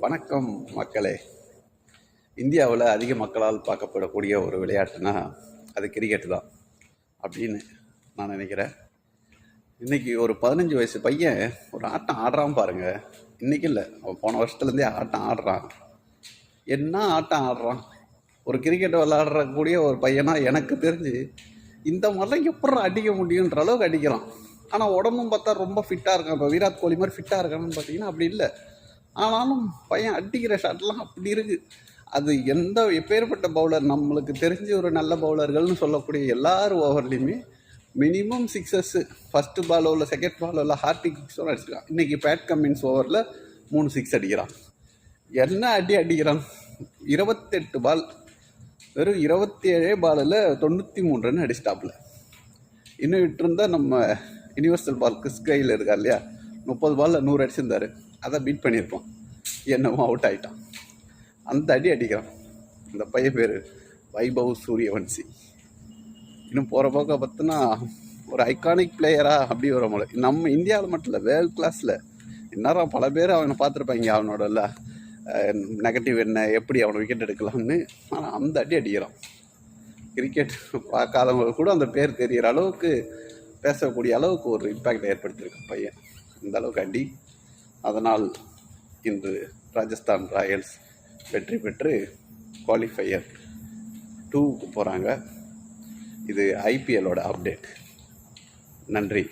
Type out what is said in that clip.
வணக்கம் மக்களே. இந்தியாவில் அதிக மக்களால் பார்க்கப்படக்கூடிய ஒரு விளையாட்டுனா அது கிரிக்கெட்டு தான் அப்படின்னு நான் நினைக்கிறேன். இன்றைக்கி ஒரு 15 வயசு பையன் ஒரு ஆட்டம் ஆடுறான் பாருங்கள். இன்றைக்கி இல்லை, அவன் போன வருஷத்துலேருந்தே ஆட்டம் ஆடுறான். என்ன ஆட்டம் ஆடுறான்! ஒரு கிரிக்கெட் விளையாடுறக்கூடிய ஒரு பையனா எனக்கு தெரிஞ்சு இந்த மாதிரிலாம் எப்படி அடிக்க முடியுன்ற அளவுக்கு அடிக்கிறான். ஆனால் உடம்பும் பார்த்தா ரொம்ப ஃபிட்டாக இருக்கான். இப்போ விராட் கோலி மாதிரி ஃபிட்டாக இருக்கான்னு பார்த்தீங்கன்னா அப்படி இல்லை. ஆனாலும் பையன் அடிக்கிற ஷாட்லாம் அப்படி இருக்குது. அது எப்பேற்பட்ட பவுலர், நம்மளுக்கு தெரிஞ்ச ஒரு நல்ல பவுலர்கள்னு சொல்லக்கூடிய எல்லாரும் ஓவர்லேயுமே மினிமம் சிக்ஸஸ்ஸு, ஃபஸ்ட்டு பாலோ இல்லை செகண்ட் பாலோ இல்லை ஹார்டிக் சிக்ஸோடு அடிச்சிருக்கான். இன்றைக்கி பேட் கமின்ஸ் ஓவரில் 3 சிக்ஸ் அடிக்கிறான். என்ன அடிக்கிறான்! 28 பால், வெறும் 27 பாலில் 93 ரன் அடிச்சிட்டாப்புல. இன்னும் விட்டுருந்தா நம்ம யூனிவர்சல் பால் கிறிஸ் கையில் இருக்கா இல்லையா, 30 பாலில் 100 அடிச்சிருந்தாரு. அதை பீட் பண்ணியிருப்போம். என்னமோ அவுட் ஆகிட்டான். அந்த அடி அடிக்கிறான். இந்த பையன் பேர் வைபவ் சூரியவன்சி. இன்னும் போகிற போக்க பார்த்தினா ஒரு ஐகானிக் பிளேயரா அப்படி வர முடியல. நம்ம இந்தியாவில் மட்டும் இல்லை, வேர்ல்ட் கிளாஸில் இந்நேரம் பல பேர் அவனை பார்த்துருப்பாங்க. அவனோட நெகட்டிவ் என்ன, எப்படி அவனை விக்கெட் எடுக்கலாம்னு. ஆனால் அந்த அடி அடிக்கிறான். கிரிக்கெட் பார்க்காதவங்களுக்கு கூட அந்த பேர் தெரிகிற அளவுக்கு, பேசக்கூடிய அளவுக்கு ஒரு இம்பேக்டை ஏற்படுத்தியிருக்கான் பையன். இந்த அளவுக்கு அடி. அதனால் இன்று ராஜஸ்தான் ராயல்ஸ் வெற்றி பெற்று குவாலிஃபையர் 2க்கு போகிறாங்க. இது ஐபிஎல்லோட அப்டேட். நன்றி.